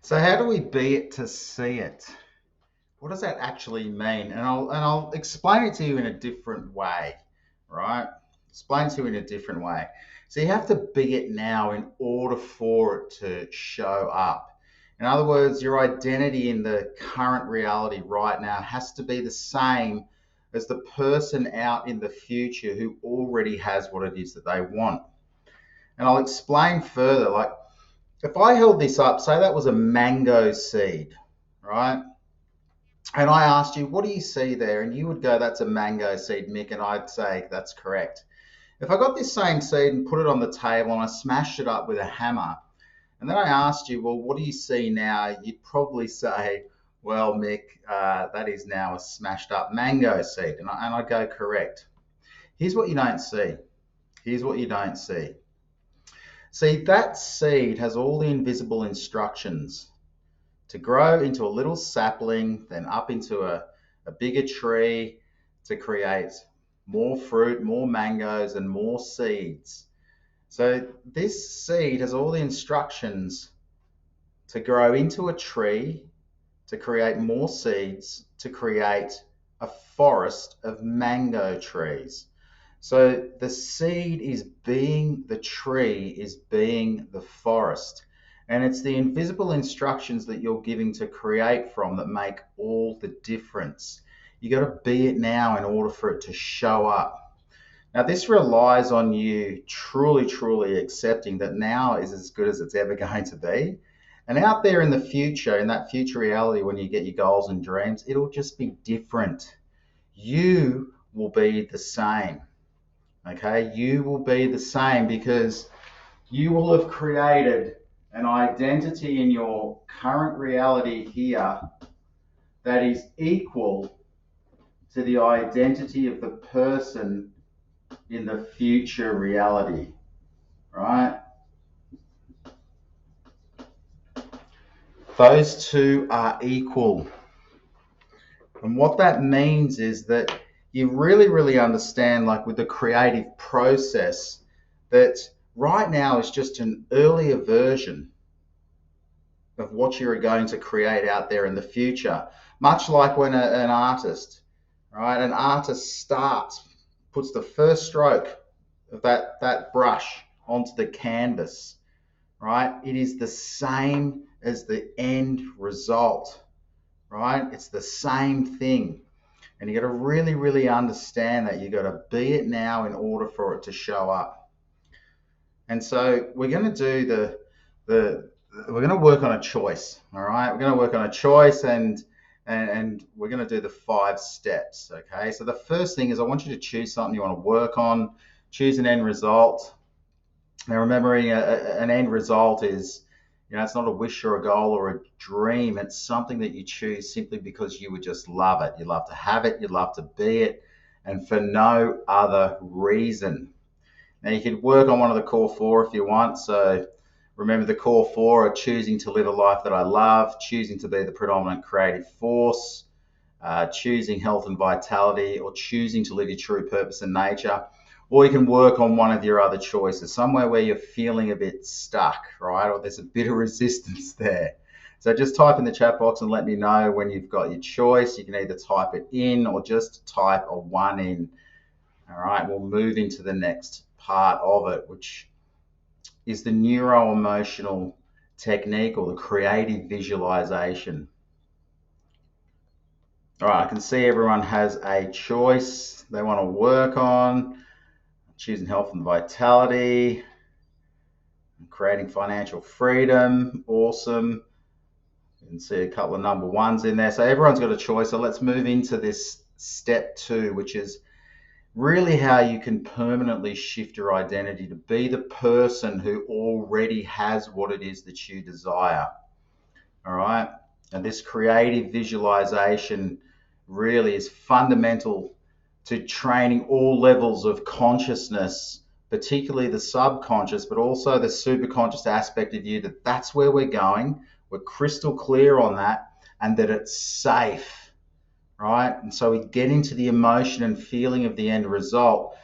So how do we be it to see it? What does that actually mean? And I'll explain it to you in a different way, right? Explain it to you in a different way. So you have to be it now in order for it to show up. In other words, your identity in the current reality right now has to be the same as the person out in the future who already has what it is that they want. And I'll explain further. Like if I held this up, say that was a mango seed, right? And I asked you, what do you see there? And you would go, that's a mango seed, Mick. And I'd say, that's correct. If I got this same seed and put it on the table and I smashed it up with a hammer, and then I asked you, well, what do you see now? You'd probably say, well, Mick, that is now a smashed up mango seed. And I'd go, correct. Here's what you don't see. Here's what you don't see. See, that seed has all the invisible instructions to grow into a little sapling, then up into a bigger tree to create more fruit, more mangoes, and more seeds. So this seed has all the instructions to grow into a tree, to create more seeds, to create a forest of mango trees. So the seed is being the tree, is being the forest. And it's the invisible instructions that you're giving to create from that make all the difference. You got to be it now in order for it to show up. Now, this relies on you truly, truly accepting that now is as good as it's ever going to be. And out there in the future, in that future reality, when you get your goals and dreams, it'll just be different. You will be the same. Okay, you will be the same because you will have created an identity in your current reality here that is equal to the identity of the person in the future reality, right? Those two are equal. And what that means is that you really, really understand, like with the creative process, that right now is just an earlier version of what you're going to create out there in the future. Much like when an artist, right, an artist starts, puts the first stroke of that brush onto the canvas, right? It is the same as the end result, right? It's the same thing. And you got to really, really understand that. You got to be it now in order for it to show up. And so we're going to do the we're going to work on a choice. All right, we're going to work on a choice, and we're going to do the 5 steps. Okay, so the first thing is I want you to choose something you want to work on. Choose an end result. Now, remembering an end result is, it's not a wish or a goal or a dream. It's something that you choose simply because you would just love it. You love to have it. You love to be it, and for no other reason. Now, you could work on one of the core 4 if you want. So remember, the core 4 are choosing to live a life that I love, choosing to be the predominant creative force, choosing health and vitality, or choosing to live your true purpose in nature. Or you can work on one of your other choices, somewhere where you're feeling a bit stuck, right? Or there's a bit of resistance there. So just type in the chat box and let me know when you've got your choice. You can either type it in or just type a 1 in. All right, we'll move into the next part of it, which is the neuro-emotional technique or the creative visualization. All right, I can see everyone has a choice they want to work on. Choosing health and vitality, creating financial freedom, awesome. You can see a couple of number 1s in there. So everyone's got a choice. So let's move into this step 2, which is really how you can permanently shift your identity to be the person who already has what it is that you desire. All right. And this creative visualization really is fundamental to training all levels of consciousness, particularly the subconscious, but also the superconscious aspect of you, that's where we're going. We're crystal clear on that, and that it's safe, right? And so we get into the emotion and feeling of the end result,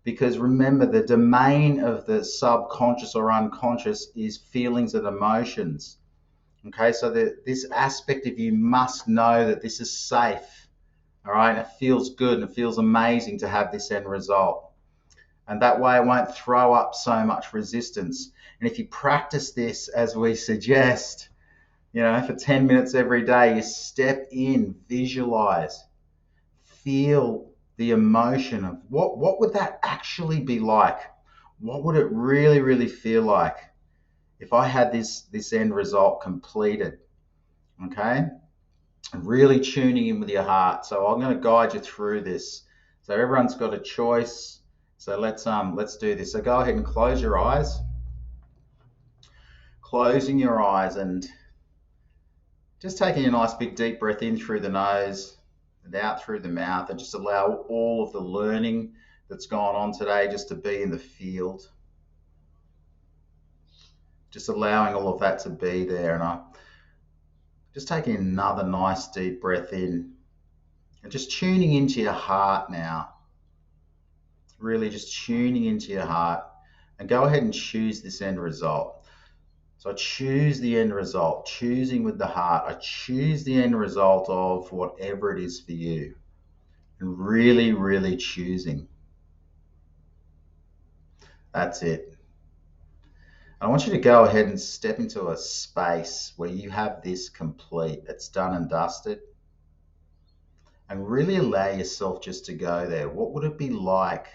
because remember, the domain of the subconscious or unconscious is feelings and emotions. Okay, so this aspect of you must know that this is safe. All right, and it feels good and it feels amazing to have this end result. And that way it won't throw up so much resistance. And if you practice this as we suggest, for 10 minutes every day, you step in, visualize, feel the emotion of what would that actually be like? What would it really, really feel like if I had this end result completed? Okay, and really tuning in with your heart. So I'm going to guide you through this. So everyone's got a choice. So let's do this. So go ahead and close your eyes. Closing your eyes and just taking a nice big deep breath in through the nose and out through the mouth, and just allow all of the learning that's gone on today just to be in the field. Just allowing all of that to be there. And I'm just taking another nice deep breath in and just tuning into your heart now. Really just tuning into your heart, and go ahead and choose this end result. So I choose the end result, choosing with the heart. I choose the end result of whatever it is for you, and really, really choosing. That's it. I want you to go ahead and step into a space where you have this complete, it's done and dusted, and really allow yourself just to go there. What would it be like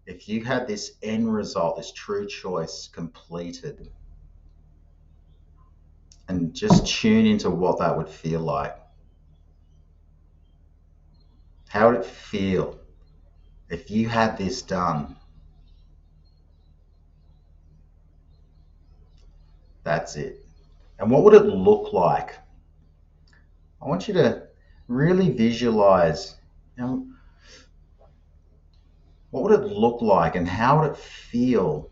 if you had this end result, this true choice completed? And just tune into what that would feel like. How would it feel if you had this done? That's it. And what would it look like? I want you to really visualize, what would it look like and how would it feel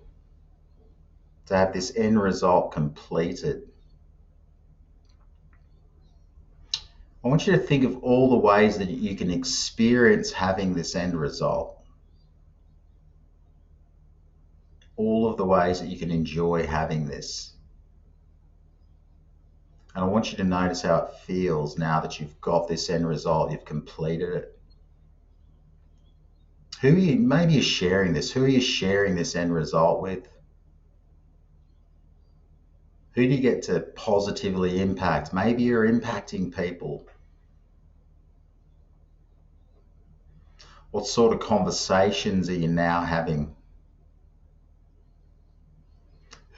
to have this end result completed? I want you to think of all the ways that you can experience having this end result. All of the ways that you can enjoy having this. And I want you to notice how it feels now that you've got this end result, you've completed it. Maybe you're sharing this. Who are you sharing this end result with? Who do you get to positively impact? Maybe you're impacting people. What sort of conversations are you now having?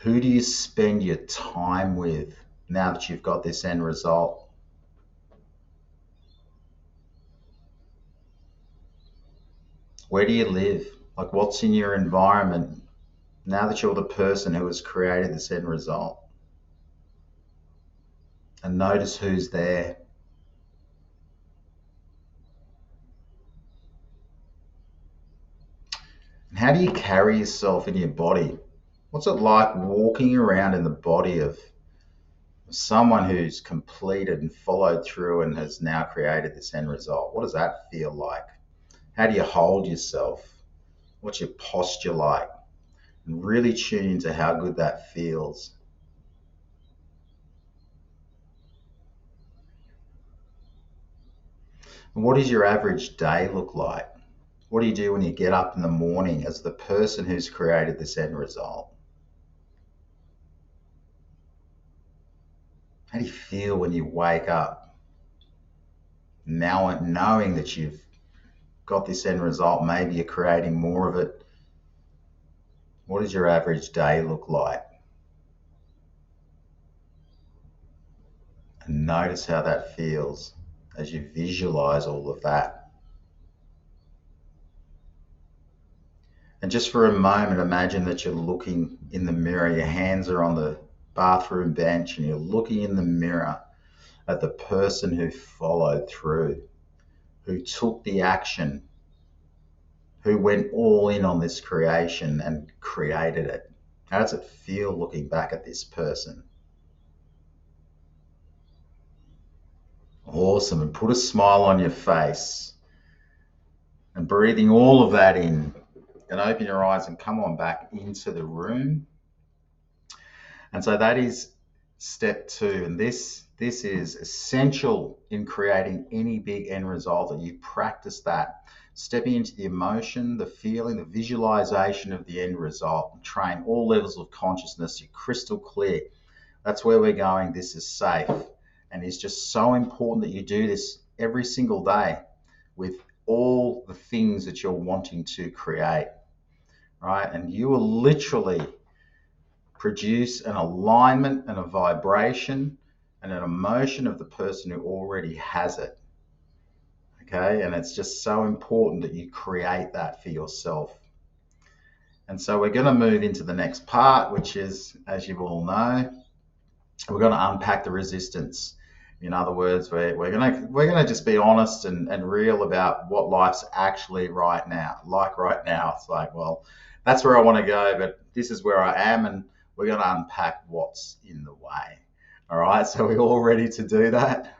Who do you spend your time with now that you've got this end result? Where do you live? Like, what's in your environment now that you're the person who has created this end result? And notice who's there. And how do you carry yourself in your body? What's it like walking around in the body of someone who's completed and followed through and has now created this end result? What does that feel like? How do you hold yourself? What's your posture like? And really tune into how good that feels. And what does your average day look like? What do you do when you get up in the morning as the person who's created this end result? How do you feel when you wake up? Now knowing that you've got this end result, maybe you're creating more of it. What does your average day look like? And notice how that feels as you visualize all of that. And just for a moment, imagine that you're looking in the mirror. Your hands are on the bathroom bench and you're looking in the mirror at the person who followed through, who took the action, who went all in on this creation and created it. How does it feel looking back at this person? Awesome. And put a smile on your face and breathing all of that in. And open your eyes and come on back into the room. And so that is step 2, and this is essential in creating any big end result, that you practice that. Stepping into the emotion, the feeling, the visualization of the end result, and train all levels of consciousness. You're crystal clear. That's where we're going. This is safe. And it's just so important that you do this every single day with all the things that you're wanting to create, right? And you will literally produce an alignment and a vibration and an emotion of the person who already has it. Okay, and it's just so important that you create that for yourself. And so we're going to move into the next part, which is, as you all know, we're going to unpack the resistance. In other words, we're going to just be honest and real about what life's actually right now. Like right now, it's like, well, that's where I want to go, but this is where I am, and we're going to unpack what's in the way. All right, so we're all ready to do that.